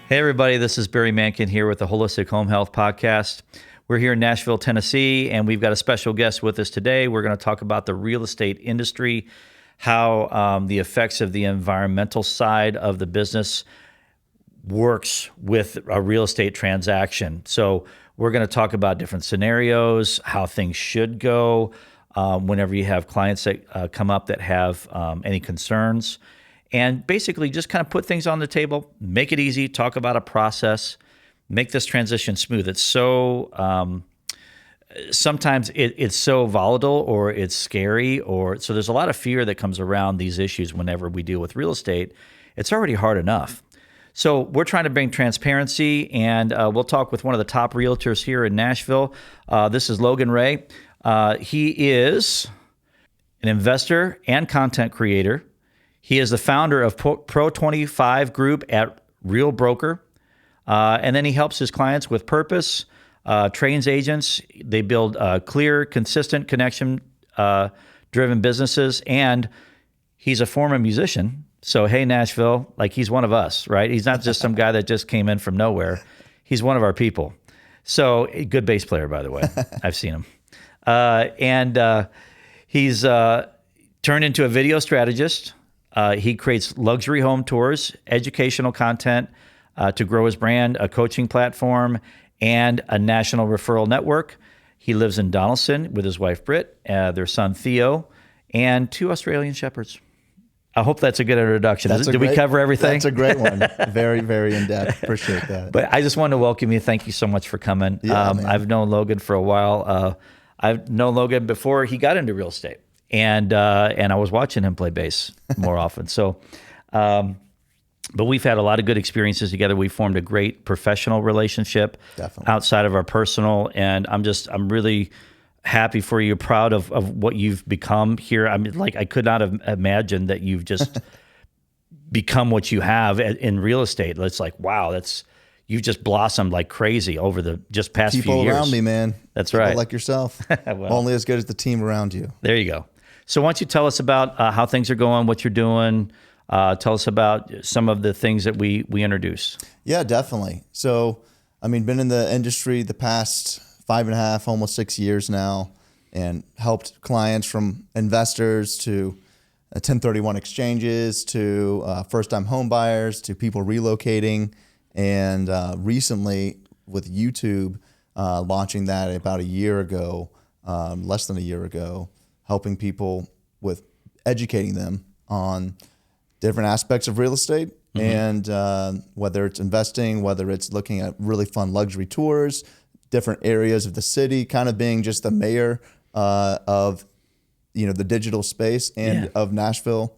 Hey, everybody, this is Barry Mankin here with the Holistic Home Health Podcast. We're here in Nashville, Tennessee, and we've got a special guest with us today. We're going to talk about the real estate industry, how the effects of the environmental side of the business works with a real estate transaction. So we're going to talk about different scenarios, how things should go whenever you have clients that come up that have any concerns. And basically just kind of put things on the table, make it easy, talk about a process, make this transition smooth. It's so, sometimes it's so volatile or it's scary, so there's a lot of fear that comes around these issues whenever we deal with real estate. It's already hard enough. So we're trying to bring transparency, and we'll talk with one of the top realtors here in Nashville. This is Logan Rhea. He is an investor and content creator. He is the founder of Pro20Five Group at Real Broker. And then he helps his clients with purpose, trains agents. They build clear, consistent, connection-driven businesses. And he's a former musician. So, hey, Nashville, like he's one of us, right? He's not just some guy that just came in from nowhere. He's one of our people. So, a good bass player, by the way. I've seen him. And he's turned into a video strategist. He creates luxury home tours, educational content to grow his brand, a coaching platform, and a national referral network. He lives in Donaldson with his wife, Britt, their son, Theo, and 2 Australian Shepherds. I hope that's a good introduction. Did we cover everything? That's a great one. Very, very in-depth. Appreciate that. But I just wanted to welcome you. Thank you so much for coming. Yeah, I've known Logan for a while. I've known Logan before he got into real estate. And I was watching him play bass more often. So, but we've had a lot of good experiences together. We formed a great professional relationship outside of our personal. And I'm really happy for you, proud of what you've become here. I mean, like I could not have imagined that you've just become what you have in real estate. It's like, wow, you've just blossomed like crazy over the just past few years. People around me, man. That's People right. like yourself. Well, only as good as the team around you. There you go. So why don't you tell us about how things are going, what you're doing, tell us about some of the things that we introduce. Yeah, definitely. So, I mean, been in the industry the past 5.5, almost 6 years now, and helped clients from investors to 1031 exchanges to first-time home buyers to people relocating. And recently with YouTube, launching that about a year ago, less than a year ago, helping people with educating them on different aspects of real estate, and whether it's investing, whether it's looking at really fun luxury tours, different areas of the city, kind of being just the mayor of the digital space and of Nashville,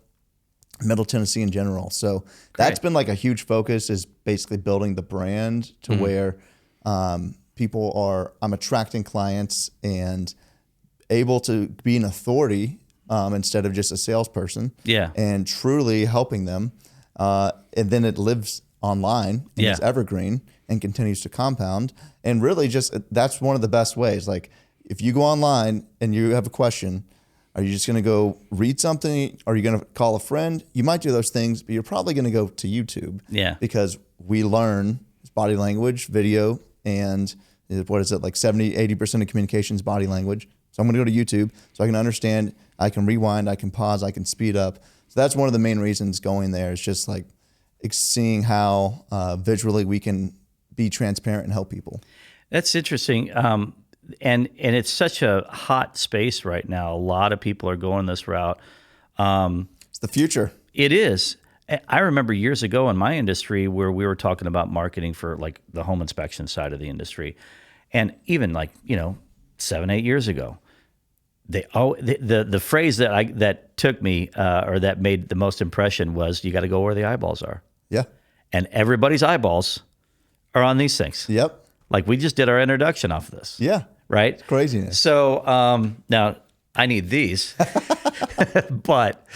Middle Tennessee in general. So that's been like a huge focus, is basically building the brand to where I'm attracting clients and able to be an authority instead of just a salesperson, and truly helping them. And then it lives online and it's evergreen and continues to compound. And really that's one of the best ways. Like if you go online and you have a question, are you just going to go read something? Are you going to call a friend? You might do those things, but you're probably going to go to YouTube because we learn body language, video, and what is it, like 70, 80% of communications body language. So I'm going to go to YouTube so I can understand, I can rewind, I can pause, I can speed up. So that's one of the main reasons going there, is just like seeing how visually we can be transparent and help people. That's interesting. And it's such a hot space right now. A lot of people are going this route. It's the future. It is. I remember years ago in my industry where we were talking about marketing for like the home inspection side of the industry. And even like, 7, 8 years ago, the phrase that took me or that made the most impression was, you got to go where the eyeballs are. Yeah. And everybody's eyeballs are on these things. Yep. Like we just did our introduction off of this. Yeah. Right? It's craziness. So now I need these. But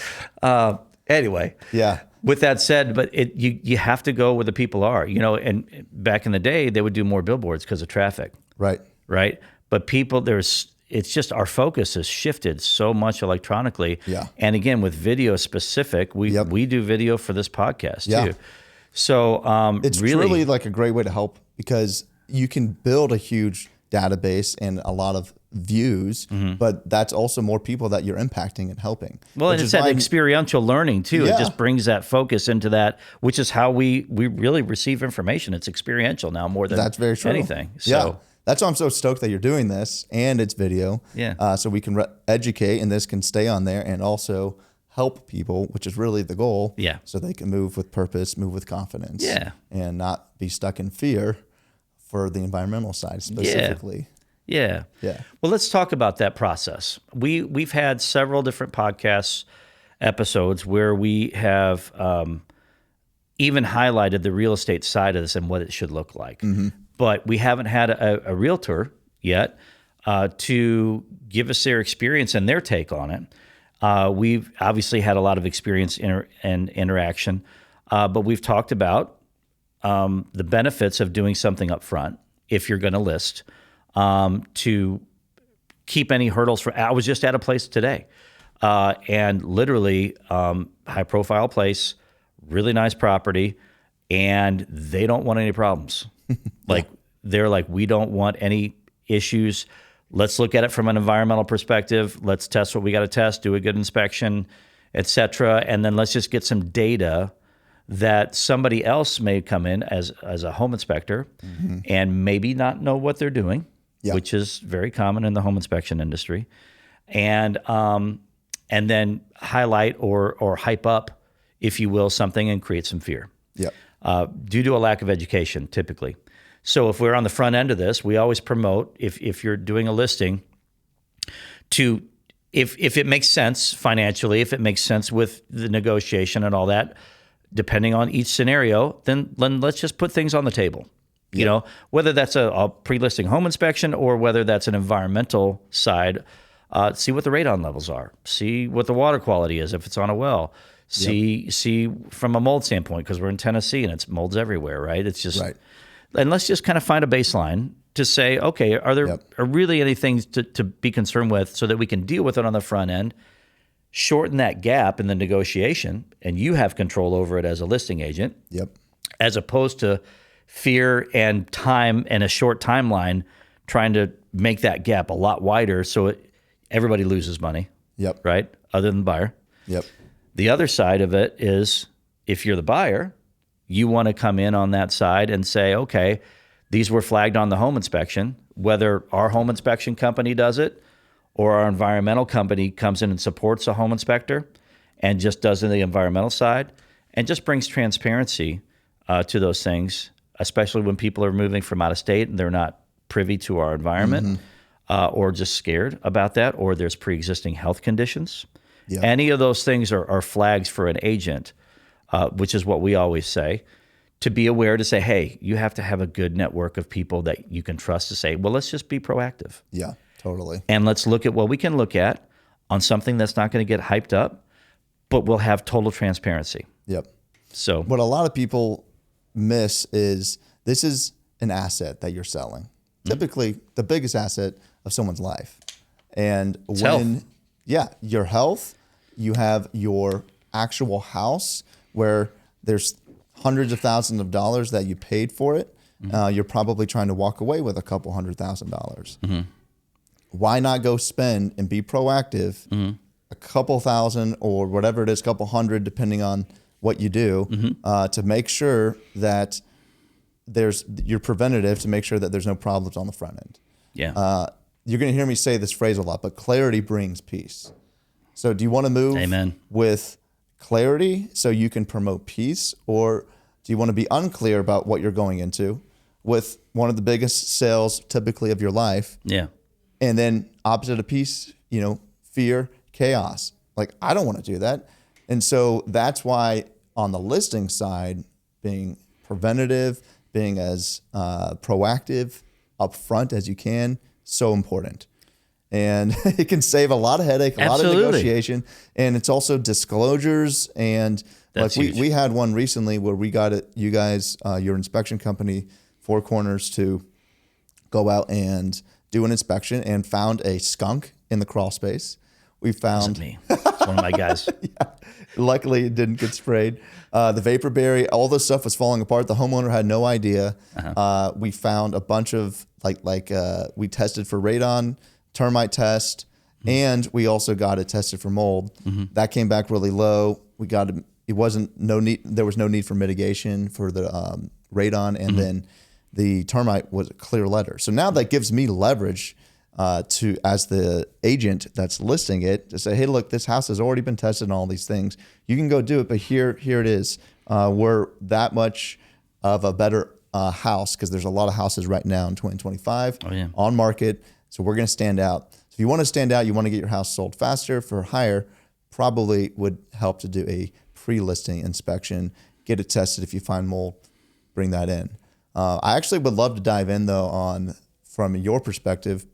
anyway. Yeah. With that said, but you have to go where the people are, and back in the day, they would do more billboards because of traffic. Right. Right. But people, it's just our focus has shifted so much electronically. Yeah. And again, with video specific, we do video for this podcast too. So It's really like a great way to help because you can build a huge database and a lot of views, but that's also more people that you're impacting and helping. Well, and it's that experiential learning too. Yeah. It just brings that focus into that, which is how we really receive information. It's experiential now more than that's very true. anything. So. Yeah. That's why I'm so stoked that you're doing this and it's video. Yeah. So we can educate and this can stay on there and also help people, which is really the goal. Yeah. So they can move with purpose, move with confidence. Yeah. And not be stuck in fear for the environmental side specifically. Yeah. Yeah. Well, let's talk about that process. We've had several different podcast episodes where we have even highlighted the real estate side of this and what it should look like. But we haven't had a realtor yet to give us their experience and their take on it. We've obviously had a lot of experience and interaction, but we've talked about the benefits of doing something up front if you're going to list, to keep any hurdles. I was just at a place today, and literally high profile place, really nice property, and they don't want any problems. Like they're like, we don't want any issues. Let's look at it from an environmental perspective. Let's test what we got to test, do a good inspection, et cetera. And then let's just get some data that somebody else may come in as a home inspector and maybe not know what they're doing, which is very common in the home inspection industry. And then highlight or hype up, if you will, something and create some fear. Due to a lack of education, typically. So if we're on the front end of this, we always promote, if you're doing a listing, to if it makes sense financially, if it makes sense with the negotiation and all that, depending on each scenario, then let's just put things on the table. You know, whether that's a pre-listing home inspection or whether that's an environmental side, see what the radon levels are, see what the water quality is if it's on a well. See from a mold standpoint, because we're in Tennessee and it's molds everywhere, right? It's just, and let's just kind of find a baseline to say, okay, are there are really any things to be concerned with so that we can deal with it on the front end, shorten that gap in the negotiation, and you have control over it as a listing agent, as opposed to fear and time and a short timeline trying to make that gap a lot wider so everybody loses money, right, other than the buyer. The other side of it is if you're the buyer, you want to come in on that side and say, okay, these were flagged on the home inspection, whether our home inspection company does it or our environmental company comes in and supports a home inspector and just does the environmental side and just brings transparency to those things, especially when people are moving from out of state and they're not privy to our environment or just scared about that, or there's pre-existing health conditions. Any of those things are flags for an agent, which is what we always say, to be aware to say, hey, you have to have a good network of people that you can trust to say, well, let's just be proactive. Totally. And let's look at what we can look at on something that's not going to get hyped up, but we'll have total transparency. So what a lot of people miss is this is an asset that you're selling. Typically the biggest asset of someone's life. And your health, you have your actual house where there's hundreds of thousands of dollars that you paid for it. You're probably trying to walk away with a couple $100,000. Why not go spend and be proactive, a couple thousand or whatever it is, couple hundred, depending on what you do, to make sure that you're preventative, to make sure that there's no problems on the front end. You're going to hear me say this phrase a lot, but clarity brings peace. So do you want to move with clarity so you can promote peace, or do you want to be unclear about what you're going into with one of the biggest sales typically of your life? And then opposite of peace, fear, chaos. Like, I don't want to do that. And so that's why on the listing side, being preventative, being as proactive upfront as you can, so important. And it can save a lot of headache, a lot of negotiation. And it's also disclosures. And that's like we had one recently where we got you guys, your inspection company, Four Corners, to go out and do an inspection and found a skunk in the crawl space. We found me. one of my guys. Luckily, it didn't get sprayed. The vapor barrier, all this stuff was falling apart. The homeowner had no idea. We found a bunch of we tested for radon, termite test, and we also got it tested for mold. That came back really low. We got it. There was no need for mitigation for the radon, and then the termite was a clear letter. So now that gives me leverage to, as the agent that's listing it, to say, hey, look, this house has already been tested on all these things. You can go do it, but here it is. We're that much of a better house, because there's a lot of houses right now in 2025 on market. So we're going to stand out. So if you want to stand out, you want to get your house sold faster for higher, probably would help to do a pre-listing inspection, get it tested. If you find mold, bring that in. I actually would love to dive in though on, from your perspective,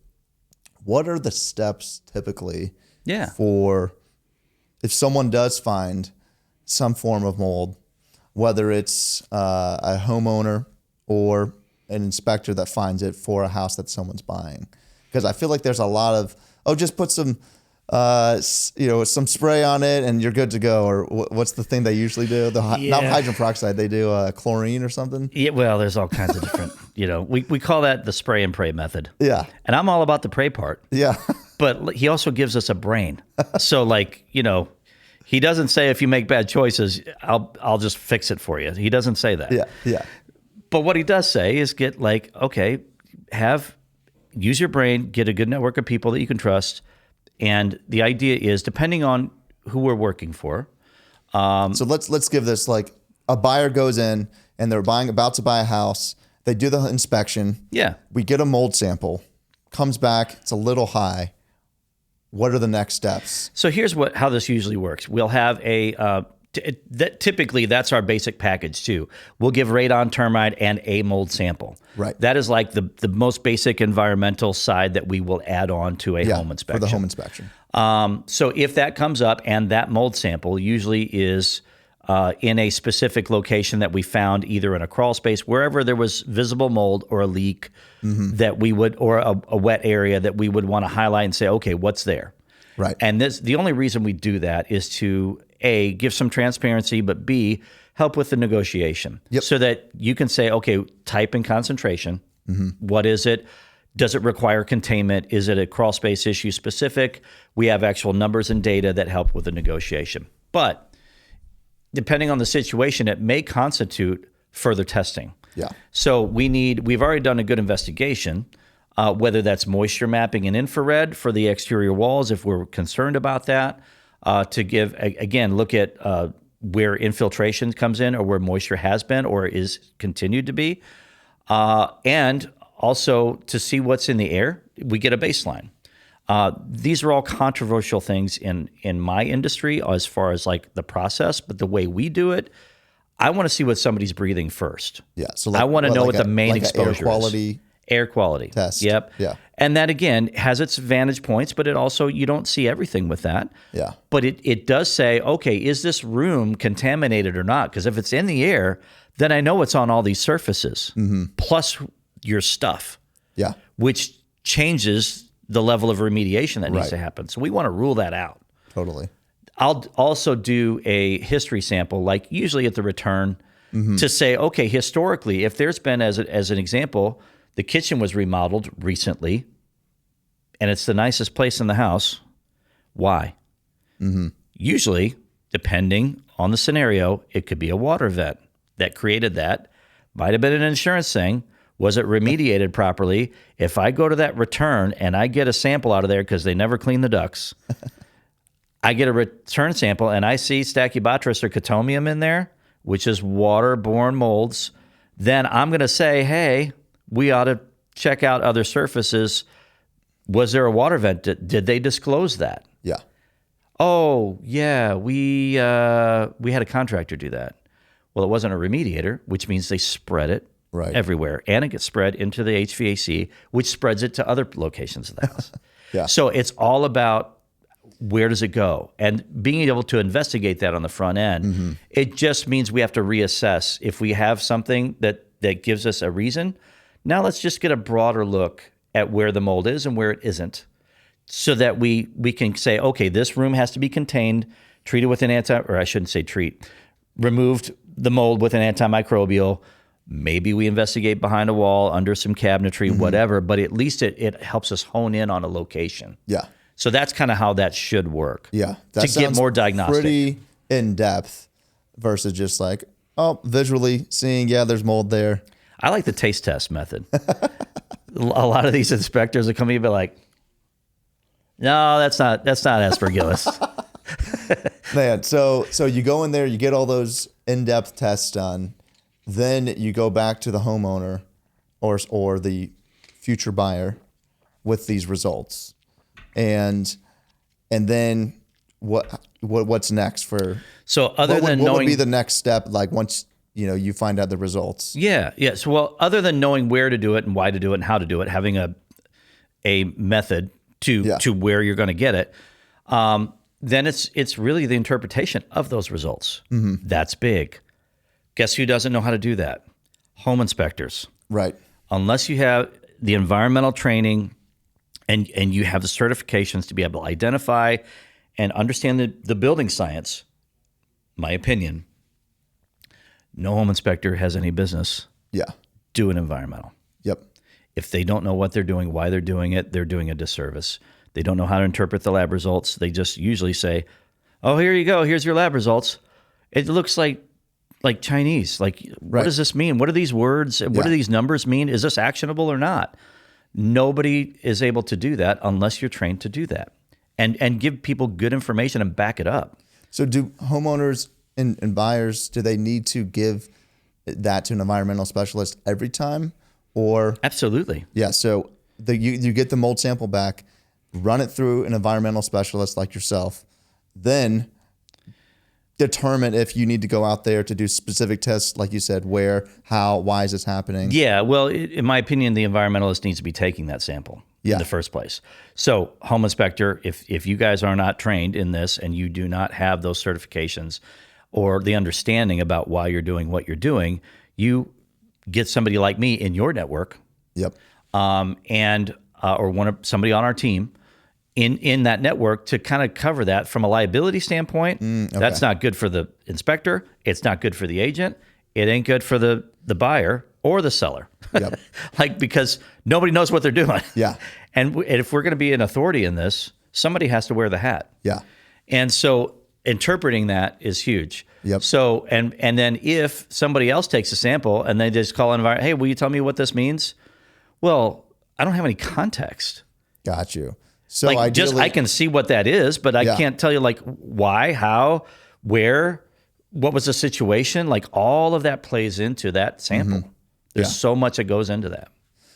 what are the steps typically for if someone does find some form of mold, whether it's a homeowner or an inspector that finds it for a house that someone's buying? Because I feel like there's a lot of, just put some some spray on it and you're good to go. Or what's the thing they usually do? Not hydrogen peroxide, they do chlorine or something. Yeah, well, there's all kinds of different, we call that the spray and pray method. Yeah. And I'm all about the pray part. Yeah. But he also gives us a brain. So he doesn't say if you make bad choices, I'll just fix it for you. He doesn't say that. Yeah. Yeah. But what he does say is use your brain, get a good network of people that you can trust. And the idea is, depending on who we're working for. So let's give this, like a buyer goes in and they're about to buy a house. They do the inspection. Yeah. We get a mold sample, comes back, it's a little high. What are the next steps? So here's how this usually works. We'll have typically that's our basic package too. We'll give radon, termite, and a mold sample. Right. That is like the most basic environmental side that we will add on to a home inspection. For the home inspection. So if that comes up, and that mold sample usually is in a specific location that we found, either in a crawl space, wherever there was visible mold or a leak that we would, or a wet area that we would want to highlight and say, okay, what's there? Right. And the only reason we do that is to A, give some transparency, but B, help with the negotiation. Yep. So that you can say, okay, type and concentration. What is it? Does it require containment? Is it a crawl space issue specific? We have actual numbers and data that help with the negotiation. But depending on the situation, it may constitute further testing. Yeah. So we've already done a good investigation, whether that's moisture mapping and infrared for the exterior walls, if we're concerned about that, to give, again, look at where infiltration comes in or where moisture has been or is continued to be, and also to see what's in the air. We get a baseline. These are all controversial things in my industry as far as like the process, but the way we do it, I want to see what somebody's breathing first. Yeah. So I want to know what the main exposure is. Air quality test. Yep. Yeah. And that again has its vantage points, but it also, you don't see everything with that. Yeah. But it does say, okay, is this room contaminated or not? Because if it's in the air, then I know it's on all these surfaces, plus your stuff. Yeah. Which changes the level of remediation that needs to happen. So we want to rule that out. Totally. I'll also do a history sample, like usually at the return, to say, okay, historically, if there's been, as an example, the kitchen was remodeled recently, and it's the nicest place in the house, why? Usually, depending on the scenario, it could be a water vent that created that. Might have been an insurance thing. Was it remediated properly? If I go to that return and I get a sample out of there because they never clean the ducts, I get a return sample and I see Stachybotrys or Cotomium in there, which is waterborne molds, then I'm going to say, hey, we ought to check out other surfaces. Was there a water vent? Did they disclose that? Yeah. Oh, yeah, we had a contractor do that. Well, it wasn't a remediator, which means they spread it everywhere, and it gets spread into the HVAC, which spreads it to other locations of the house. Yeah. So it's all about where does it go? And being able to investigate that on the front end, it just means we have to reassess. If we have something that gives us a reason, now let's just get a broader look at where the mold is and where it isn't so that we can say, okay, this room has to be contained, treated with an removed the mold with an antimicrobial. Maybe we investigate behind a wall, under some cabinetry, whatever, but at least it helps us hone in on a location. Yeah. So that's kind of how that should work. Yeah. To get more diagnostic. Pretty in depth versus just like, visually seeing, there's mold there. I like the taste test method. A lot of these inspectors will come in and be like, no, that's not aspergillus. Man, so you go in there, you get all those in-depth tests done, then you go back to the homeowner or the future buyer with these results, and then what's next for? So other than what knowing, would be the next step? Like once you find out the results. Yeah. So other than knowing where to do it and why to do it and how to do it, having a method to where you're going to get it. Then it's really the interpretation of those results. That's big. Guess who doesn't know how to do that? Home inspectors. Right. Unless you have the environmental training and you have the certifications to be able to identify and understand the building science, my opinion, no home inspector has any business doing environmental. Yep. If they don't know what they're doing, why they're doing it, they're doing a disservice. They don't know how to interpret the lab results. They just usually say, oh, here you go. Here's your lab results. It looks like Chinese. Like, what does this mean? What are these words? What do these numbers mean? Is this actionable or not? Nobody is able to do that unless you're trained to do that and give people good information and back it up. So do homeowners and buyers, do they need to give that to an environmental specialist every time? Or absolutely. Yeah. So you get the mold sample back, run it through an environmental specialist like yourself, then determine if you need to go out there to do specific tests, like you said, where, how, why is this happening? Yeah. Well, in my opinion, the environmentalist needs to be taking that sample in the first place. So home inspector, if you guys are not trained in this and you do not have those certifications or the understanding about why you're doing what you're doing, you get somebody like me in your network. Yep. Or somebody on our team in that network to kind of cover that from a liability standpoint. Okay. That's not good for the inspector. It's not good for the agent. It ain't good for the buyer or the seller. Yep. Because nobody knows what they're doing. Yeah. And if we're going to be an authority in this, somebody has to wear the hat. Yeah. And so interpreting that is huge. Yep. So, and then if somebody else takes a sample and they just call in, hey, will you tell me what this means? Well, I don't have any context. Got you. So I can see what that is, but I can't tell you why, how, where, what was the situation. All of that plays into that sample. There's so much that goes into that.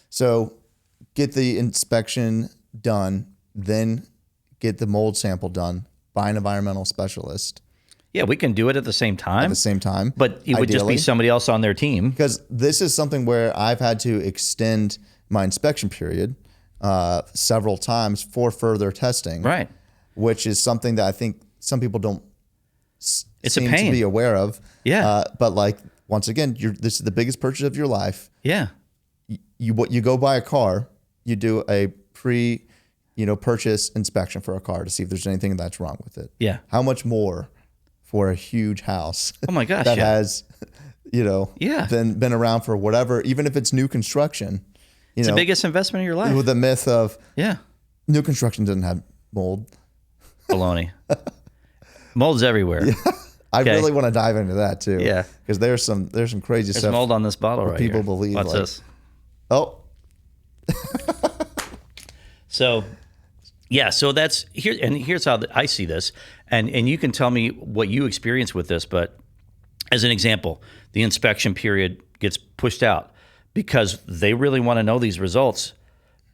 So get the inspection done, then get the mold sample done by an environmental specialist. Yeah, we can do it at the same time. But it would just be somebody else on their team. Because this is something where I've had to extend my inspection period several times for further testing. Right. Which is something that I think some people don't seem to be aware of. Yeah. But once again, this is the biggest purchase of your life. Yeah. You go buy a car, you do a purchase inspection for a car to see if there's anything that's wrong with it. Yeah. How much more for a huge house? Oh my gosh. that has, been around for whatever, even if it's new construction. It's the biggest investment of your life. With the myth of new construction doesn't have mold. Baloney. Mold's everywhere. Yeah. I really want to dive into that too. Yeah. Because there's some crazy stuff. There's mold on this bottle right people here. Believe. What's this? Oh. So that's here, and here's how I see this, and you can tell me what you experience with this. But as an example, the inspection period gets pushed out because they really want to know these results.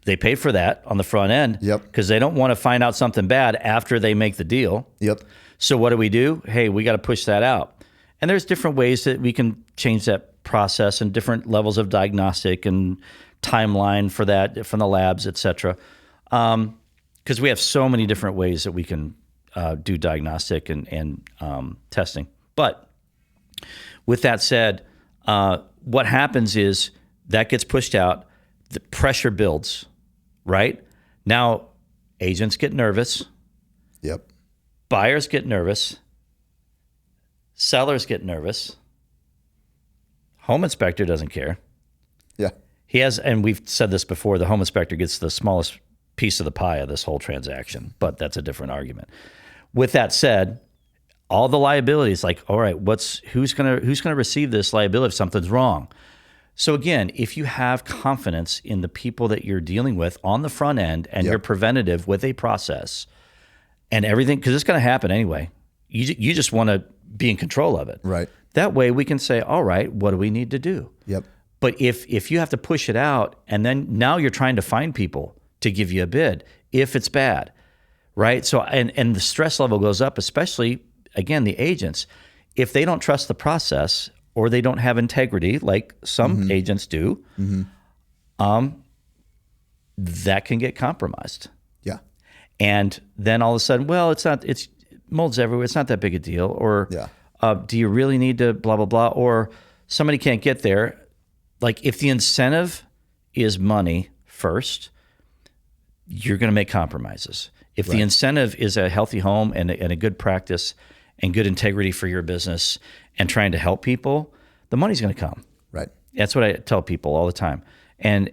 They pay for that on the front end. Yep. Because they don't want to find out something bad after they make the deal. Yep. So what do? Hey, we got to push that out. And there's different ways that we can change that process and different levels of diagnostic and timeline for that from the labs, et cetera. Because we have so many different ways that we can do diagnostic and testing. But with that said, what happens is that gets pushed out, the pressure builds, right? Now, agents get nervous, Yep. buyers get nervous, sellers get nervous. Home inspector doesn't care. Yeah. He has, and we've said this before, the home inspector gets the smallest piece of the pie of this whole transaction, but that's a different argument. With that said, all the liabilities, like, all right, who's gonna receive this liability if something's wrong? So again, if you have confidence in the people that you're dealing with on the front end and you're preventative with a process and everything, because it's going to happen anyway, you just want to be in control of it. Right. That way we can say, all right, what do we need to do? Yep. But if you have to push it out and then now you're trying to find people to give you a bid if it's bad, right? So and the stress level goes up, especially, again, the agents. If they don't trust the process or they don't have integrity like some agents do, that can get compromised. Yeah. And then all of a sudden, well, it's mold's everywhere. It's not that big a deal. Or do you really need to blah, blah, blah? Or somebody can't get there. Like if the incentive is money first, you're going to make compromises. If the incentive is a healthy home and a good practice and good integrity for your business and trying to help people, the money's going to come. Right. That's what I tell people all the time. And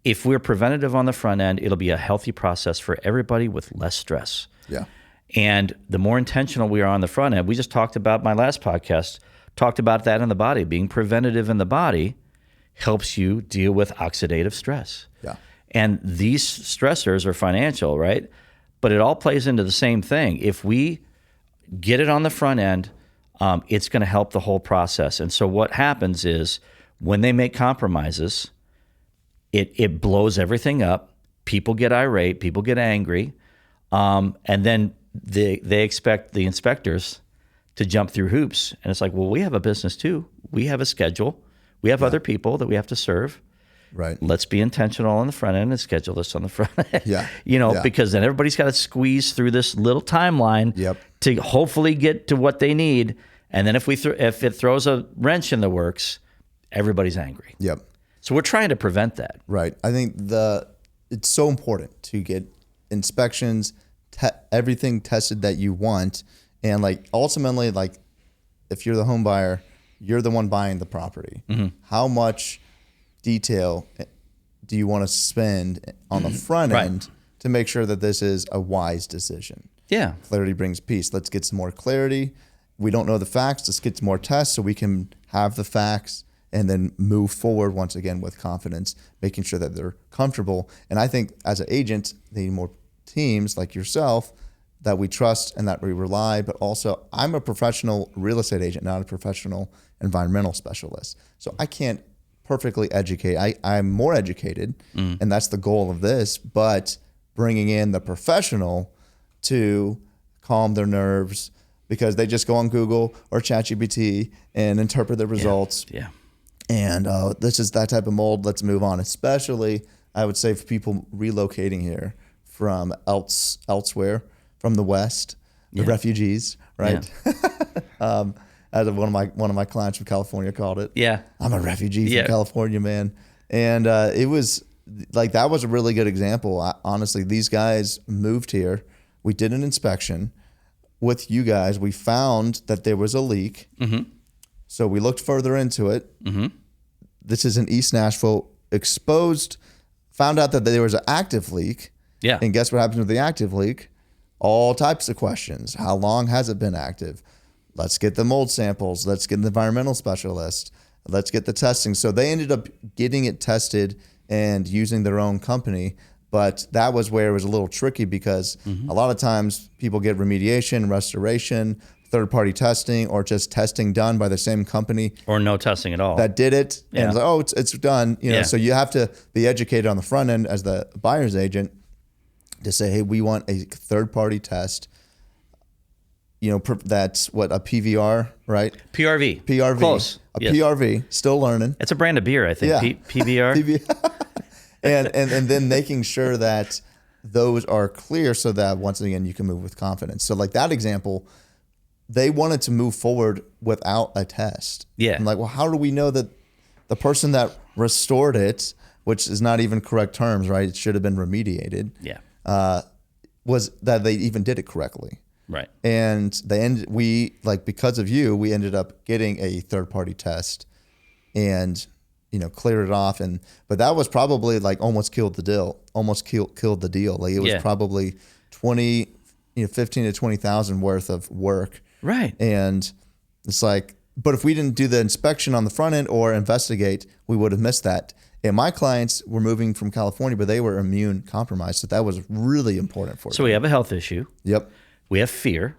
if we're preventative on the front end, it'll be a healthy process for everybody with less stress. Yeah. And the more intentional we are on the front end, we just talked about, my last podcast, talked about that in the body. Being preventative in the body helps you deal with oxidative stress. Yeah. And these stressors are financial, right? But it all plays into the same thing. If we get it on the front end, it's going to help the whole process. And so what happens is when they make compromises, it blows everything up. People get irate. People get angry. And then they expect the inspectors to jump through hoops. And it's like, well, we have a business too. We have a schedule. We have other people that we have to serve. Right. Let's be intentional on the front end and schedule this on the front end. Yeah. Because then everybody's got to squeeze through this little timeline to hopefully get to what they need. And then if it throws a wrench in the works, everybody's angry. Yep. So we're trying to prevent that. Right. I think it's so important to get inspections, everything tested that you want. And like ultimately, like if you're the home buyer, you're the one buying the property. How much detail do you want to spend on the front end to make sure that this is a wise decision? Yeah. Clarity brings peace. Let's get some more clarity. We don't know the facts. Let's get some more tests so we can have the facts and then move forward once again with confidence, making sure that they're comfortable. And I think as an agent, they need more teams like yourself that we trust and that we rely, but also I'm a professional real estate agent, not a professional environmental specialist. So I can't perfectly educate. I'm more educated, and that's the goal of this, but bringing in the professional to calm their nerves because they just go on Google or ChatGPT and interpret the results. Yeah. And this is that type of mold. Let's move on. Especially, I would say, for people relocating here from elsewhere, from the West, the refugees, right? Yeah. As one of my clients from California called it. Yeah. I'm a refugee from California, man. And it was like, that was a really good example. Honestly, these guys moved here. We did an inspection with you guys. We found that there was a leak. So we looked further into it. This is in East Nashville. Found out that there was an active leak. Yeah. And guess what happens with the active leak? All types of questions. How long has it been active? Let's get the mold samples. Let's get an environmental specialist. Let's get the testing. So they ended up getting it tested and using their own company. But that was where it was a little tricky because a lot of times people get remediation, restoration, third-party testing, or just testing done by the same company. Or no testing at all. That did it. And it's like, it's done. So you have to be educated on the front end as the buyer's agent to say, hey, we want a third-party test. That's what a PVR, right? PRV. PRV. Close. PRV. Still learning. It's a brand of beer, I think. Yeah. PVR. and then making sure that those are clear so that once again you can move with confidence. So like that example, they wanted to move forward without a test. Yeah. I'm like, well, how do we know that the person that restored it, which is not even correct terms, right? It should have been remediated. Yeah. was that they even did it correctly. Right. And because of you, we ended up getting a third-party test and, cleared it off. But that was probably like almost killed the deal. Like it was probably 15 to 20,000 worth of work. Right. And it's like, but if we didn't do the inspection on the front end or investigate, we would have missed that. And my clients were moving from California, but they were immune compromised. So that was really important for them. So we have a health issue. Yep. We have fear,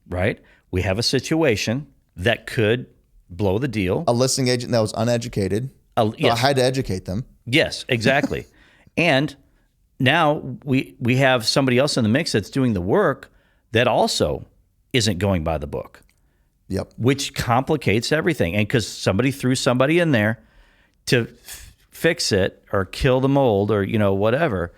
right? We have a situation that could blow the deal. A listing agent that was uneducated. Yes. So I had to educate them. Yes, exactly. And now we have somebody else in the mix that's doing the work that also isn't going by the book. Yep. Which complicates everything. And because somebody threw somebody in there to fix it or kill the mold or, whatever.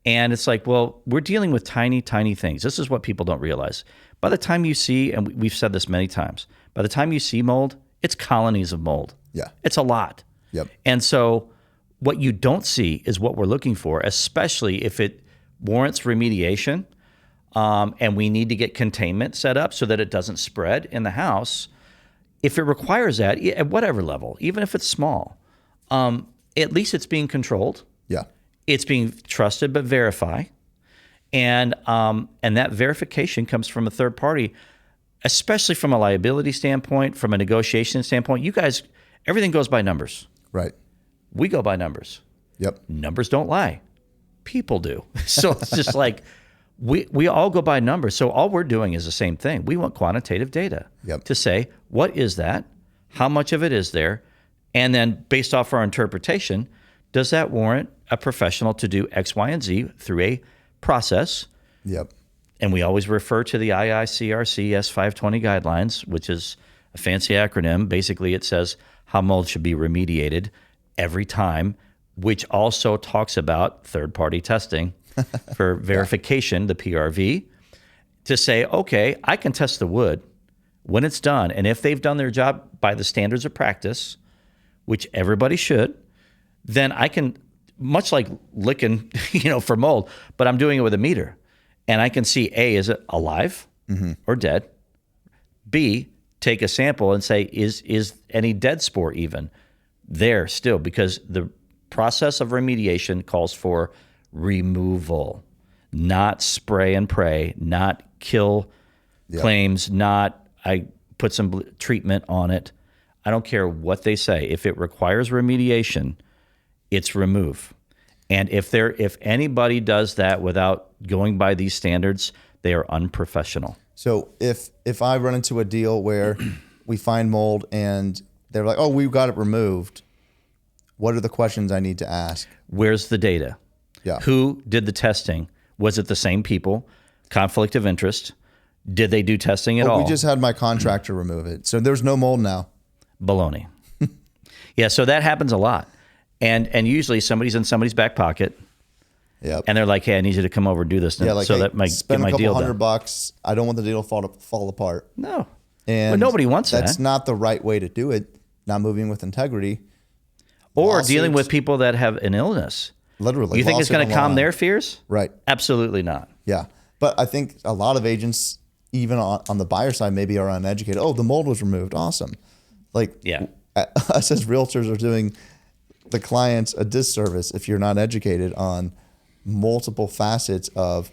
And it's like, well, we're dealing with tiny, tiny things. This is what people don't realize. By the time you see, and we've said this many times, by the time you see mold, it's colonies of mold. Yeah. It's a lot. Yep. And so what you don't see is what we're looking for, especially if it warrants remediation. And we need to get containment set up so that it doesn't spread in the house. If it requires that, at whatever level, even if it's small, at least it's being controlled. Yeah. It's being trusted but verify. And that verification comes from a third party, especially from a liability standpoint, from a negotiation standpoint. You guys, everything goes by numbers. Right. We go by numbers. Yep. Numbers don't lie. People do. So it's just like we all go by numbers. So all we're doing is the same thing. We want quantitative data to say, what is that? How much of it is there? And then based off our interpretation, does that warrant a professional to do X, Y, and Z through a process? Yep. And we always refer to the IICRC S520 guidelines, which is a fancy acronym. Basically, it says how mold should be remediated every time, which also talks about third-party testing for verification, the PRV, to say, okay, I can test the wood when it's done. And if they've done their job by the standards of practice, which everybody should, then I can, much like licking, for mold, but I'm doing it with a meter. And I can see, A, is it alive or dead? B, take a sample and say, is any dead spore even there still? Because the process of remediation calls for removal, not spray and pray, not kill claims, not I put some treatment on it. I don't care what they say. If it requires remediation, it's remove. And if anybody does that without going by these standards, they are unprofessional. So if I run into a deal where we find mold and they're like, oh, we've got it removed, what are the questions I need to ask? Where's the data? Yeah. Who did the testing? Was it the same people? Conflict of interest? Did they do testing at all? We just had my contractor remove it. So there's no mold now. Baloney. Yeah, so that happens a lot. And usually somebody's in somebody's back pocket. Yep. And they're like, hey, I need you to come over and do this. Yeah, like, so hey, that might spend get my a deal couple done. $100. I don't want the deal to fall apart. No. And but nobody wants that. That's not the right way to do it. Not moving with integrity. Or Lawsuits. dealing with people that have an illness. Literally. You think it's going to calm their fears? Right. Absolutely not. Yeah. But I think a lot of agents, even on the buyer side, maybe are uneducated. Oh, the mold was removed. Awesome. Like, us as realtors are doing the clients a disservice if you're not educated on multiple facets of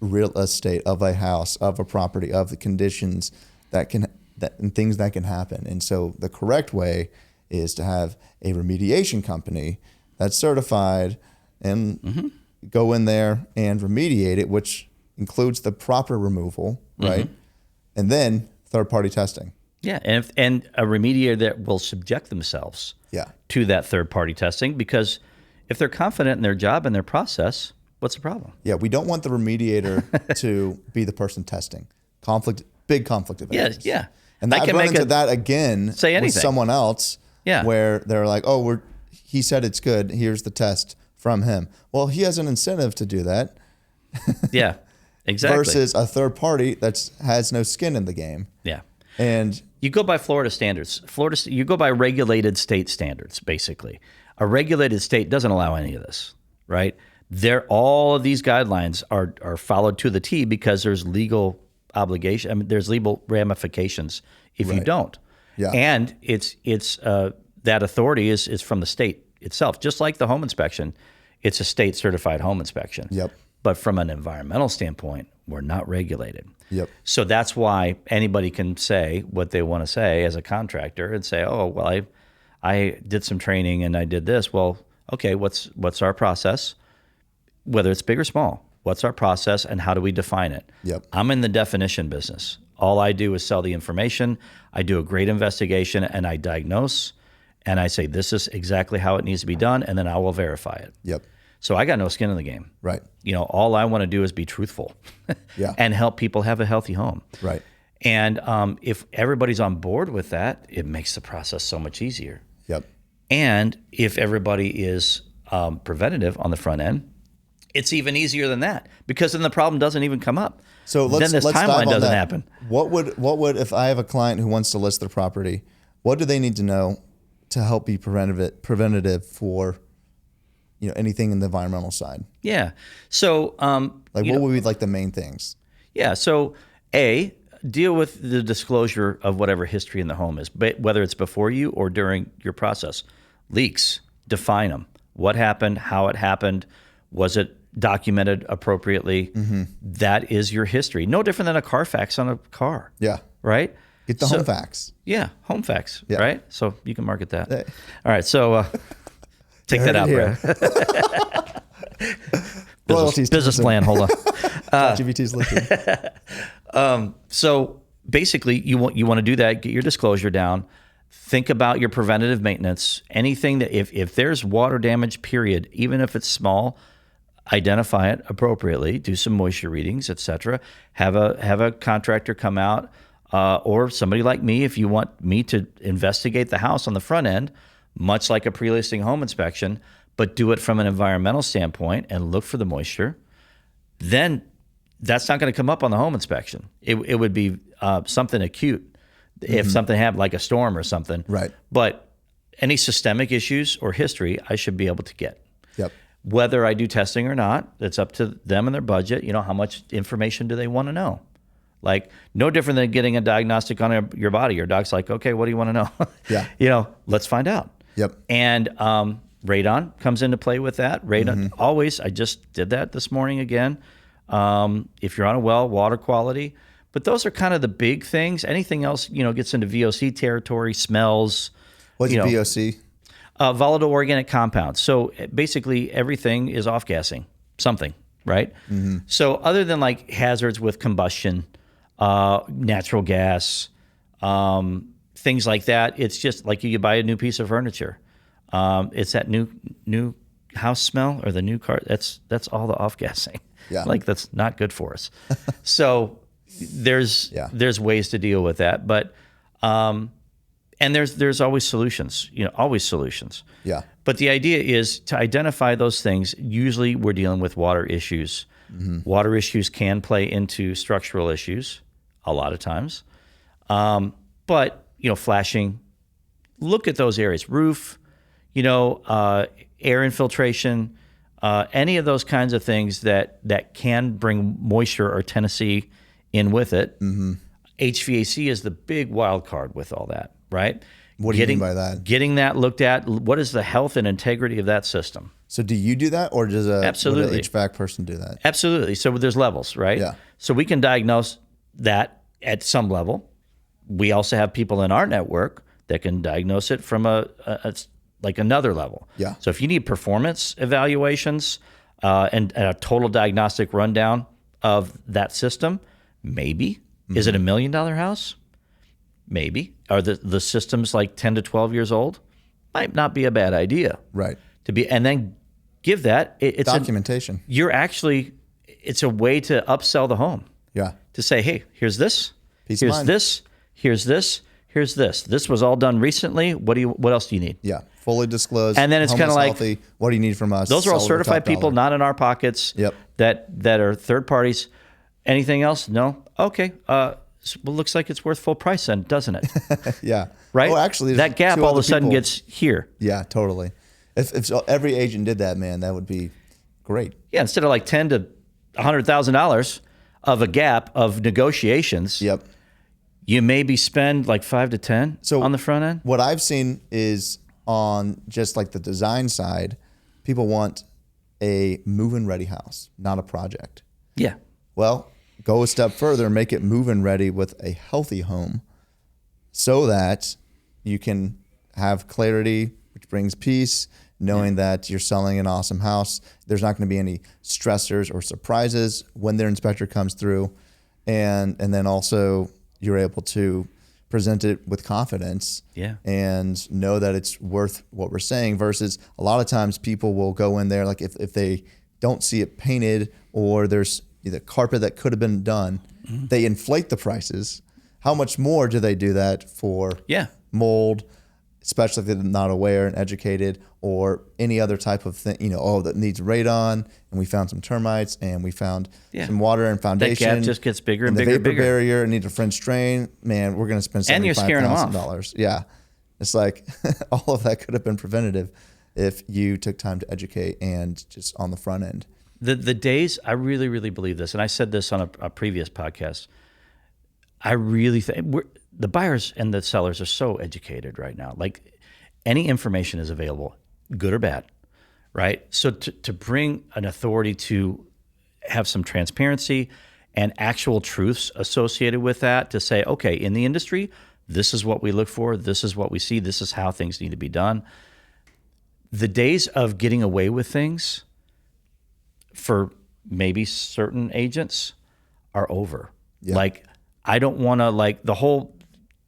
real estate, of a house, of a property, of the conditions and things that can happen. And so the correct way is to have a remediation company that's certified and go in there and remediate it, which includes the proper removal, right? And then third-party testing. Yeah, and a remediator that will subject themselves to that third-party testing, because if they're confident in their job and their process, what's the problem? Yeah, we don't want the remediator to be the person testing. Big conflict of interest. Yeah. And I've run into that again with someone else where they're like, oh, he said it's good. Here's the test from him. Well, he has an incentive to do that. Yeah, exactly. Versus a third party that has no skin in the game. Yeah. And you go by Florida standards. You go by regulated state standards, basically. A regulated state doesn't allow any of this, right? All of these guidelines are followed to the T because there's legal obligation. I mean, there's legal ramifications if you don't. Yeah. And it's that authority is from the state itself, just like the home inspection. It's a state certified home inspection. Yep. But from an environmental standpoint, we're not regulated. Yep. So that's why anybody can say what they want to say as a contractor and say, oh, well, I did some training and I did this. Well, okay, what's our process? Whether it's big or small, what's our process and how do we define it? Yep. I'm in the definition business. All I do is sell the information. I do a great investigation and I diagnose and I say, this is exactly how it needs to be done. And then I will verify it. Yep. So I got no skin in the game. Right. All I want to do is be truthful and help people have a healthy home. Right. And if everybody's on board with that, it makes the process so much easier. Yep. And if everybody is preventative on the front end, it's even easier than that because then the problem doesn't even come up. So then this timeline doesn't happen. What would if I have a client who wants to list their property, what do they need to know to help be preventative for anything in the environmental side? Yeah. So what would be like the main things? Yeah. So deal with the disclosure of whatever history in the home is, whether it's before you or during your process. Leaks, define them. What happened, how it happened, was it documented appropriately? Mm-hmm. That is your history. No different than a Carfax on a car. Yeah. Right? Get the home facts. Yeah, home facts, right? So you can market that. Hey. All right, so take that out, Brad. business plan, hold on. GBT's looking. So basically, you want to do that, get your disclosure down, think about your preventative maintenance, anything that if there's water damage, period, even if it's small, identify it appropriately, do some moisture readings, etc. Have a contractor come out, or somebody like me, if you want me to investigate the house on the front end, much like a pre-listing home inspection, but do it from an environmental standpoint and look for the moisture, then that's not going to come up on the home inspection. It would be something acute if something happened, like a storm or something. Right. But any systemic issues or history, I should be able to get. Yep. Whether I do testing or not, it's up to them and their budget. How much information do they want to know? Like, no different than getting a diagnostic on your body. Your doc's like, okay, what do you want to know? Yeah. Let's find out. Yep. And radon comes into play with that. Radon, always, I just did that this morning again. If you're on a well, water quality. But those are kind of the big things. Anything else, gets into VOC territory, smells. What's VOC? Volatile organic compounds. So basically everything is off-gassing something, right? Mm-hmm. So other than like hazards with combustion, natural gas, things like that, it's just like you buy a new piece of furniture. It's that new house smell or the new car. That's all the off-gassing. Yeah. Like that's not good for us. So there's ways to deal with that, but and there's always solutions, always solutions. Yeah. But the idea is to identify those things. Usually we're dealing with water issues. Mm-hmm. Water issues can play into structural issues a lot of times. But, flashing, look at those areas, roof, air infiltration, any of those kinds of things that can bring moisture or tenancy in with it. Mm-hmm. HVAC is the big wild card with all that, right? What do you mean by that? Getting that looked at. What is the health and integrity of that system? So do you do that, or does would an HVAC person do that? Absolutely. So there's levels, right? Yeah. So we can diagnose that at some level. We also have people in our network that can diagnose it from like another level. Yeah. So if you need performance evaluations and a total diagnostic rundown of that system, maybe. Mm-hmm. Is it $1 million house? Maybe. Are the systems like 10 to 12 years old? Might not be a bad idea. Right. And then give that. It's documentation. It's a way to upsell the home. Yeah. To say, hey, here's this. Here's this. Here's this. Here's this. This was all done recently. What else do you need? Yeah. Fully disclosed. And then it's kind of like, healthy. What do you need from us? Those are all certified people, not in our pockets. Yep. That are third parties. Anything else? No. Okay. Well, looks like it's worth full price then, doesn't it? Yeah. Right? Oh, actually, that gap all of a sudden gets here. Yeah, totally. If every agent did that, man, that would be great. Yeah, instead of like $10,000 to $100,000 of a gap of negotiations, Yep. you maybe spend like 5 to 10 on the front end. What I've seen is on just like the design side, people want a move-in ready house, not a project. Yeah. Well, go a step further, make it move-in ready with a healthy home so that you can have clarity, which brings peace, knowing that you're selling an awesome house. There's not going to be any stressors or surprises when their inspector comes through. And then also you're able to present it with confidence and know that it's worth what we're saying, versus a lot of times people will go in there, like if they don't see it painted or there's the carpet that could have been done, they inflate the prices. How much more do they do that for mold, especially if they're not aware and educated, or any other type of thing, that needs radon, and we found some termites, and we found some water and foundation. That gap just gets bigger and the bigger and vapor bigger. barrier, and needs a French drain. Man, we're going to spend $75,000. Yeah. It's like all of that could have been preventative if you took time to educate and just on the front end. The days, I really, really believe this, and I said this on a previous podcast, I really think the buyers and the sellers are so educated right now. Like, any information is available, good or bad, right? So to bring an authority to have some transparency and actual truths associated with that, to say, okay, in the industry, this is what we look for, this is what we see, this is how things need to be done. The days of getting away with things for maybe certain agents are over. Yeah. Like, I don't want to, like, the whole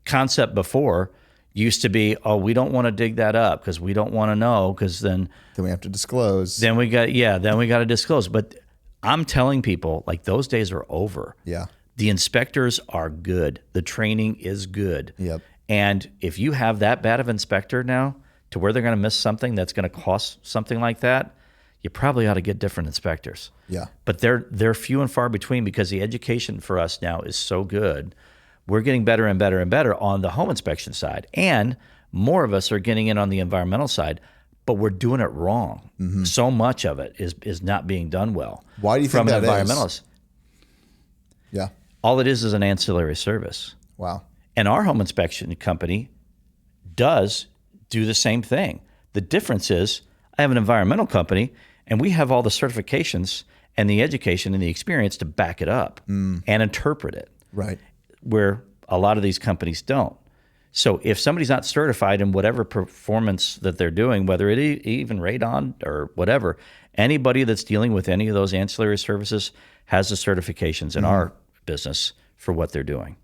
concept before used to be, oh, we don't want to dig that up because we don't want to know, because then we have to disclose. Then we got to disclose. But I'm telling people, like, those days are over. Yeah. The inspectors are good. The training is good. Yep. And if you have that bad of inspector now to where they're going to miss something that's going to cost something like that, you probably ought to get different inspectors. Yeah. But they're few and far between, because the education for us now is so good. We're getting better and better and better on the home inspection side. And more of us are getting in on the environmental side, but we're doing it wrong. Mm-hmm. So much of it is not being done well. Why do you think that is? From an environmentalist. Yeah. All it is an ancillary service. Wow. And our home inspection company does do the same thing. The difference is I have an environmental company, and we have all the certifications and the education and the experience to back it up and interpret it. Right. Where a lot of these companies don't. So if somebody's not certified in whatever performance that they're doing, whether it even radon or whatever, anybody that's dealing with any of those ancillary services has the certifications in our business for what they're doing,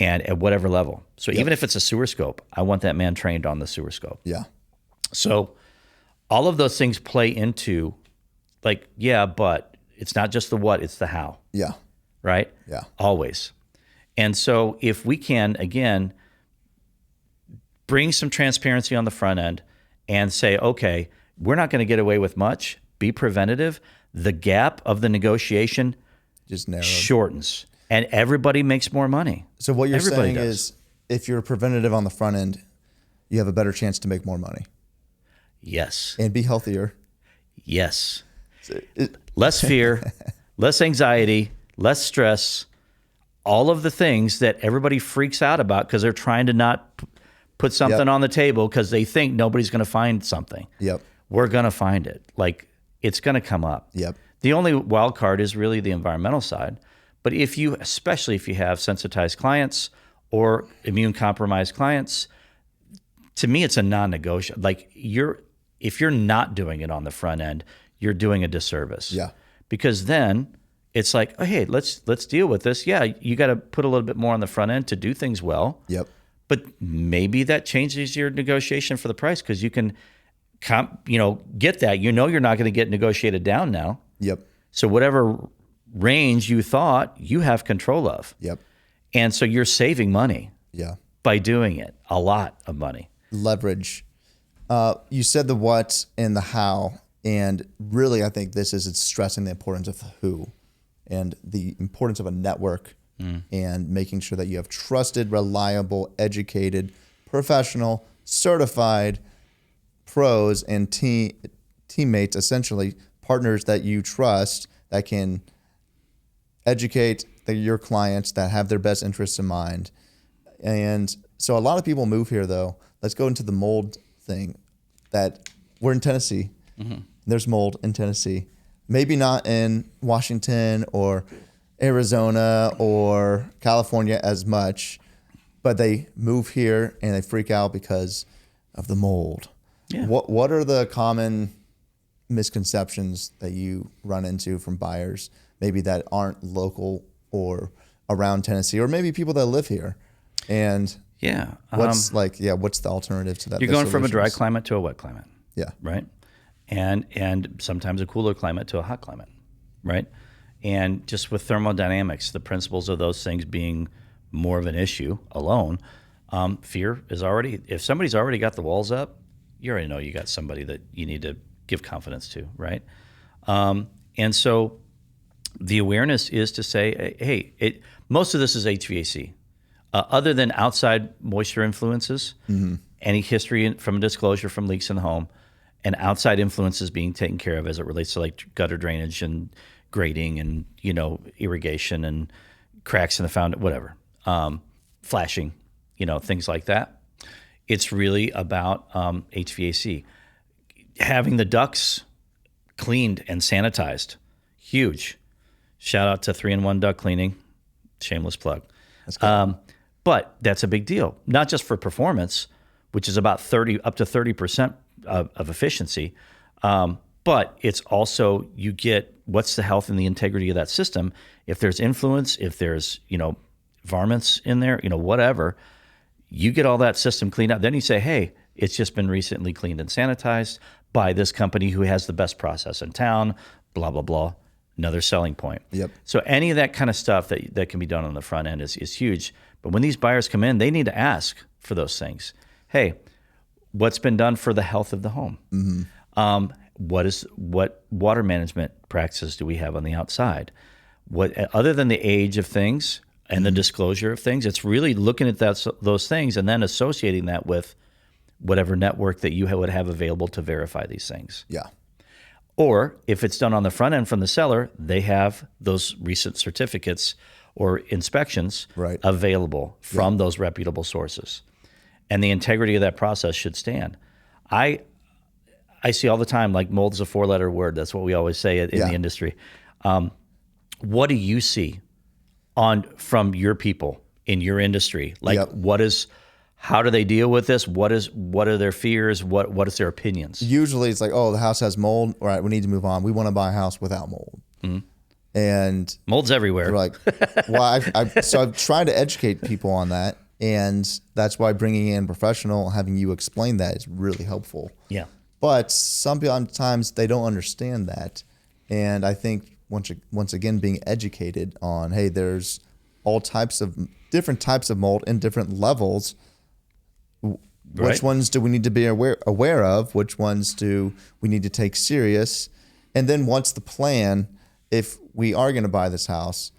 and at whatever level. So even if it's a sewer scope, I want that man trained on the sewer scope. Yeah. So all of those things play into, like, but it's not just the what, it's the how. Yeah. Right? Yeah. Always. And so if we can, again, bring some transparency on the front end and say, okay, we're not going to get away with much, be preventative, the gap of the negotiation just shortens, and everybody makes more money. So what you're saying is, if you're preventative on the front end, you have a better chance to make more money. Yes. And be healthier. Yes. Less fear, less anxiety, less stress, all of the things that everybody freaks out about because they're trying to not put something on the table because they think nobody's going to find something. Yep. We're going to find it. Like, it's going to come up. Yep. The only wild card is really the environmental side. But especially if you have sensitized clients or immune compromised clients, to me, it's a non-negotiable. Like, if you're not doing it on the front end, you're doing a disservice. Yeah. Because then it's like, oh, hey, let's deal with this. Yeah, you got to put a little bit more on the front end to do things well. Yep. But maybe that changes your negotiation for the price, because you can, get that. You're not going to get negotiated down now. Yep. So whatever range you thought, you have control of. Yep. And so you're saving money. Yeah. By doing it, a lot of money. Leverage. You said the what and the how, and really, I think it's stressing the importance of the who, and the importance of a network, and making sure that you have trusted, reliable, educated, professional, certified pros and teammates, essentially partners that you trust that can educate your clients that have their best interests in mind. And so a lot of people move here, though. Let's go into the mold thing. That we're in Tennessee. There's mold in Tennessee. Maybe not in Washington or Arizona or California as much, but they move here and they freak out because of the mold. Yeah. What are the common misconceptions that you run into from buyers, maybe that aren't local or around Tennessee, or maybe people that live here? And Yeah. what's the alternative to that? You're going from a dry climate to a wet climate. Yeah. Right. And sometimes a cooler climate to a hot climate. Right. And just with thermodynamics, the principles of those things being more of an issue alone, fear is already, if somebody's already got the walls up, you already know you got somebody that you need to give confidence to, right? And so the awareness is to say, hey, most of this is HVAC. Other than outside moisture influences, any history from a disclosure from leaks in the home, and outside influences being taken care of as it relates to like gutter drainage and grading and, irrigation and cracks in the foundation, whatever, flashing, things like that. It's really about HVAC. Having the ducts cleaned and sanitized, huge. Shout out to 3-in-1 duct cleaning, shameless plug. That's good. But that's a big deal, not just for performance, which is about up to 30% of efficiency, but it's also you get what's the health and the integrity of that system. If there's influence, if there's varmints in there, whatever, you get all that system cleaned up. Then you say, hey, it's just been recently cleaned and sanitized by this company who has the best process in town, blah, blah, blah. Another selling point. Yep. So any of that kind of stuff that can be done on the front end is huge. But when these buyers come in, they need to ask for those things. Hey, what's been done for the health of the home? What water management practices do we have on the outside? What other than the age of things and the disclosure of things, it's really looking at those things and then associating that with whatever network that you would have available to verify these things. Yeah. Or if it's done on the front end from the seller, they have those recent certificates or inspections available from those reputable sources. And the integrity of that process should stand. I see all the time, like mold is a 4-letter word. That's what we always say in the industry. What do you see from your people in your industry? Like how do they deal with this? What are their fears? What is their opinions? Usually it's like, oh, the house has mold. All right, we need to move on. We want to buy a house without mold. And mold's everywhere. They're like, well, so I've tried to educate people on that. And that's why bringing in a professional, having you explain that is really helpful. Yeah. But sometimes they don't understand that. And I think once again, being educated on, hey, there's different types of mold in different levels. Which ones do we need to be aware of? Which ones do we need to take serious? And then what's the plan if we are going to buy this house?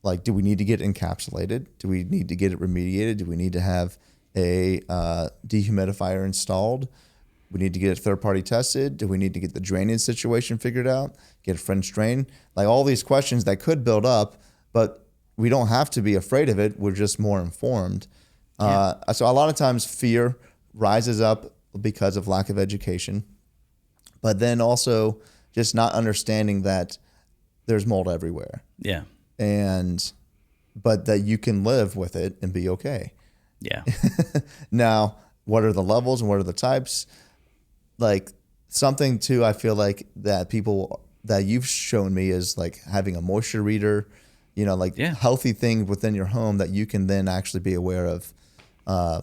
Like, do we need to get it encapsulated? Do we need to get it remediated? Do we need to have a dehumidifier installed? We need to get it third-party tested? Do we need to get the drainage situation figured out? Get a French drain? Like all these questions that could build up, but we don't have to be afraid of it. We're just more informed. So a lot of times fear rises up because of lack of education, but then also just not understanding that there's mold everywhere. Yeah. But that you can live with it and be okay. Yeah. Now, what are the levels and what are the types? Like something too, I feel like that you've shown me is like having a moisture reader, healthy things within your home that you can then actually be aware of.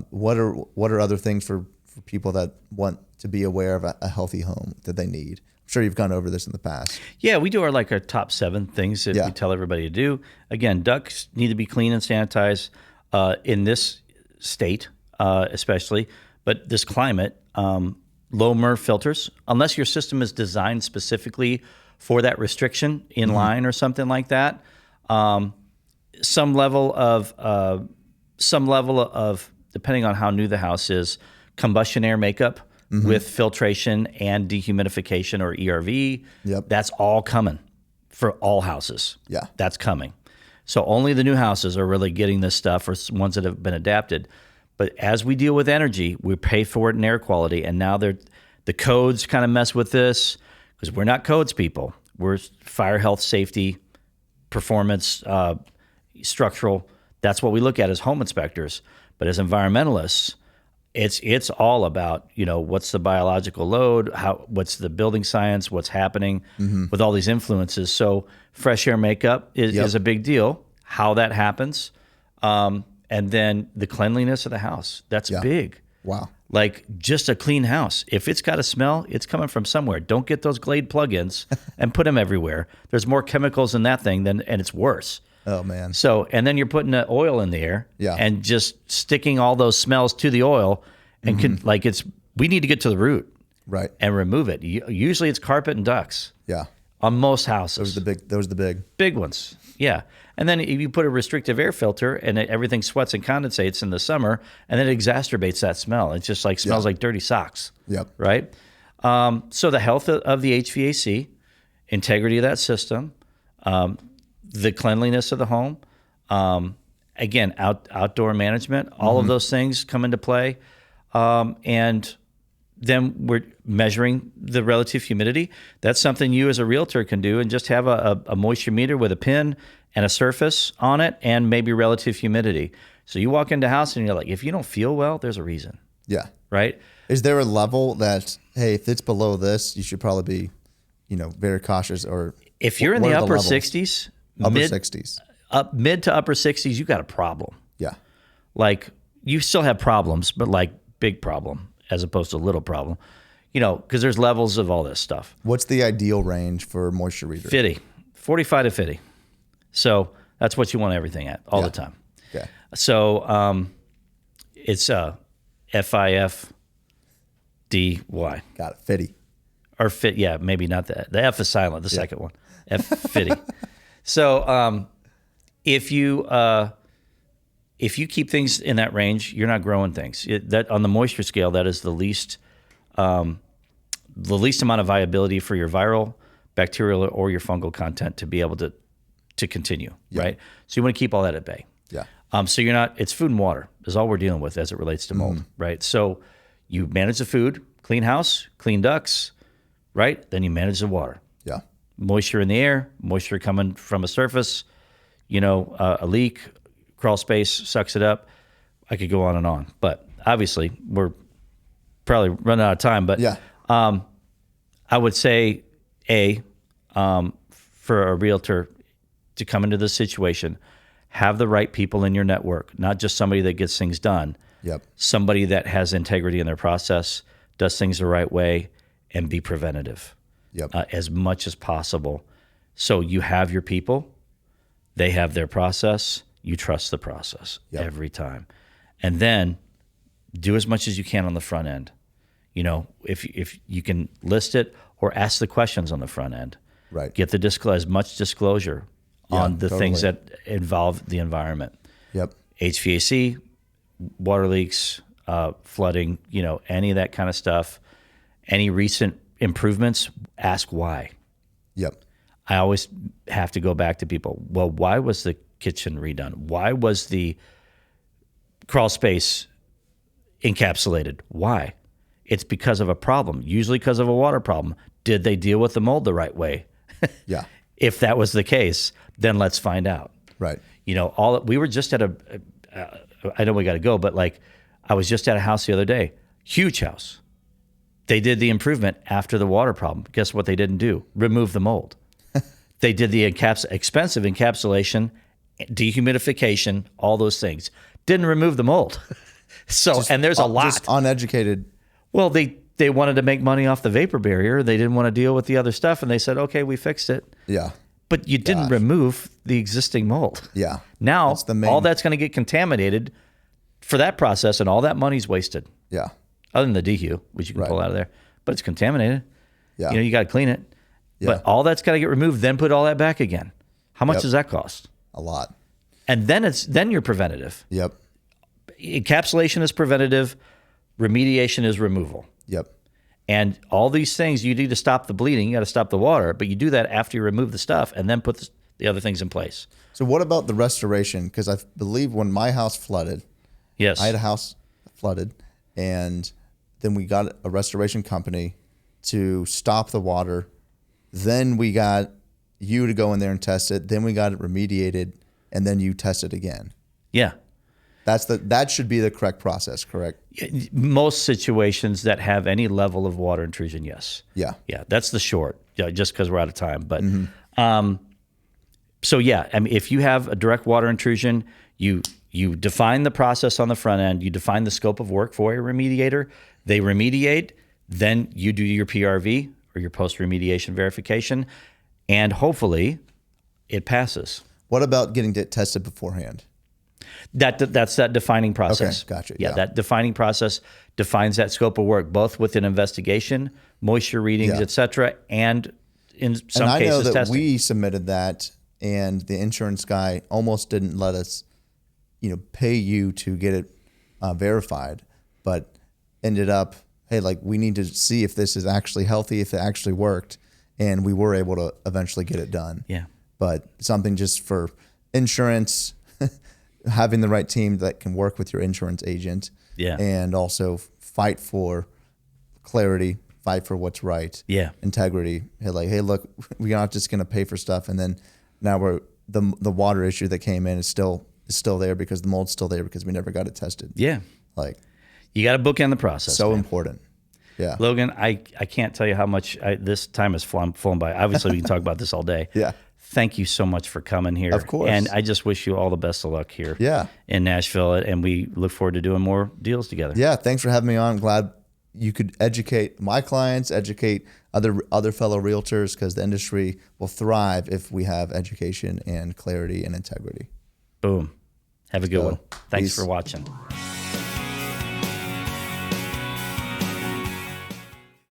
What are other things for people that want to be aware of a healthy home that they need? I'm sure you've gone over this in the past. Yeah, we do our top 7 things that we tell everybody to do. Again, ducts need to be clean and sanitized in this state, especially, but this climate. Low MERV filters, unless your system is designed specifically for that restriction in line or something like that. Some level of depending on how new the house is, combustion air makeup with filtration and dehumidification or ERV. Yep. That's all coming for all houses. Yeah. That's coming. So only the new houses are really getting this stuff, or ones that have been adapted. But as we deal with energy, we pay for it in air quality. And now the codes kind of mess with this, because we're not codes people. We're fire, health, safety, performance, structural. That's what we look at as home inspectors. But as environmentalists, it's all about, what's the biological load, what's the building science, what's happening with all these influences. So fresh air makeup is a big deal, how that happens. And then the cleanliness of the house, that's big. Wow. Like just a clean house. If it's got a smell, it's coming from somewhere. Don't get those Glade plugins and put them everywhere. There's more chemicals in that thing and it's worse. Oh man. So, and then you're putting the oil in the air and just sticking all those smells to the oil and we need to get to the root. Right. And remove it. Usually it's carpet and ducts. Yeah. On most houses. Those are the big ones. Yeah. And then if you put a restrictive air filter and everything sweats and condensates in the summer, and then it exacerbates that smell. It just smells like dirty socks. Yep. Right? So the health of the HVAC, integrity of that system, the cleanliness of the home, again, outdoor management, all of those things come into play. And then we're measuring the relative humidity. That's something you as a realtor can do, and just have a moisture meter with a pin and a surface on it and maybe relative humidity. So you walk into a house and you're like, if you don't feel well, there's a reason. Yeah. Right? Is there a level that, hey, if it's below this, you should probably be, very cautious? Or if you're in the upper 60s, mid to upper 60s, you got a problem. Yeah. Like you still have problems, but like big problem as opposed to little problem, because there's levels of all this stuff. What's the ideal range for moisture reader? 50, 45 to 50. So that's what you want everything at all the time. Okay. So it's FIFDY. Got it. 50. Or fit, yeah, maybe not that. The F is silent, the second one. F50. So if you keep things in that range, you're not growing things. That on the moisture scale, that is the least amount of viability for your viral, bacterial, or your fungal content to be able to continue, right? So you want to keep all that at bay. Yeah. So you're not. It's food and water is all we're dealing with as it relates to mold, right? So you manage the food, clean house, clean ducts, right? Then you manage the water. Yeah. Moisture in the air, moisture coming from a surface, a leak, crawl space sucks it up. I could go on and on, but obviously we're probably running out of time. But I would say for a realtor to come into this situation, have the right people in your network, not just somebody that gets things done. Yep. Somebody that has integrity in their process, does things the right way, and be preventative. Yep. As much as possible. So you have your people, they have their process, you trust the process every time. And then do as much as you can on the front end. If you can list it or ask the questions on the front end. Right. Get as much disclosure on the things that involve the environment. Yep. HVAC, water leaks, flooding, any of that kind of stuff. Any recent improvements, ask why. Yep. I always have to go back to people. Well, why was the kitchen redone? Why was the crawl space encapsulated? Why? It's because of a problem, usually because of a water problem. Did they deal with the mold the right way? Yeah. If that was the case, then let's find out. Right. We were just at I know we got to go, but I was just at a house the other day, huge house. They did the improvement after the water problem. Guess what they didn't do? Remove the mold. They did the expensive encapsulation, dehumidification, all those things. Didn't remove the mold. And there's a lot. Just uneducated. Well, they wanted to make money off the vapor barrier. They didn't want to deal with the other stuff, and they said, okay, we fixed it. Yeah. But you didn't remove the existing mold. Yeah. Now, all that's going to get contaminated for that process, and all that money's wasted. Yeah. Other than the dehu, which you can pull out of there. But it's contaminated. Yeah. You got to clean it. Yeah. But all that's got to get removed, then put all that back again. How much does that cost? A lot. And then you're preventative. Yep. Encapsulation is preventative. Remediation is removal. Yep. And all these things, you need to stop the bleeding, you got to stop the water, but you do that after you remove the stuff and then put the other things in place. So what about the restoration? Because I believe when my house flooded, Yes. I had a house flooded, and then we got a restoration company to stop the water. Then we got you to go in there and test it. Then we got it remediated, and then you test it again. Yeah. That should be the correct process, correct? Most situations that have any level of water intrusion, yes. Yeah. Yeah, that's the short, just because we're out of time. But so yeah, I mean, if you have a direct water intrusion, you define the process on the front end, you define the scope of work for a remediator, they remediate, then you do your PRV or your post-remediation verification, and hopefully it passes. What about getting it tested beforehand? That's that defining process. Okay, gotcha. Yeah, Yeah. that defining process defines that scope of work, both with an investigation, moisture readings, Yeah. et cetera, and in some And I cases know that testing. we submitted that, and the insurance guy almost didn't let us, pay you to get it verified, but ended up, hey, like we need to see if this is actually healthy, if it actually worked, and we were able to eventually get it done. Yeah. But something just for insurance, having the right team that can work with your insurance agent, Yeah. and also fight for clarity, fight for what's right, Yeah. integrity. Hey, look, we're not just going to pay for stuff, and then now the water issue that came in is still there because the mold's still there because we never got it tested. Yeah. Like, You got to bookend the process. so man. important. Yeah. Logan, I can't tell you how much this time has flown by. Obviously, we can talk about this all day. Yeah. Thank you so much for coming here. Of course. And I just wish you all the best of luck here Yeah. in Nashville. And we look forward to doing more deals together. Yeah. Thanks for having me on. I'm glad you could educate my clients, educate other fellow realtors, because the industry will thrive if we have education and clarity and integrity. Boom. Have a good one. Thanks Peace. for watching.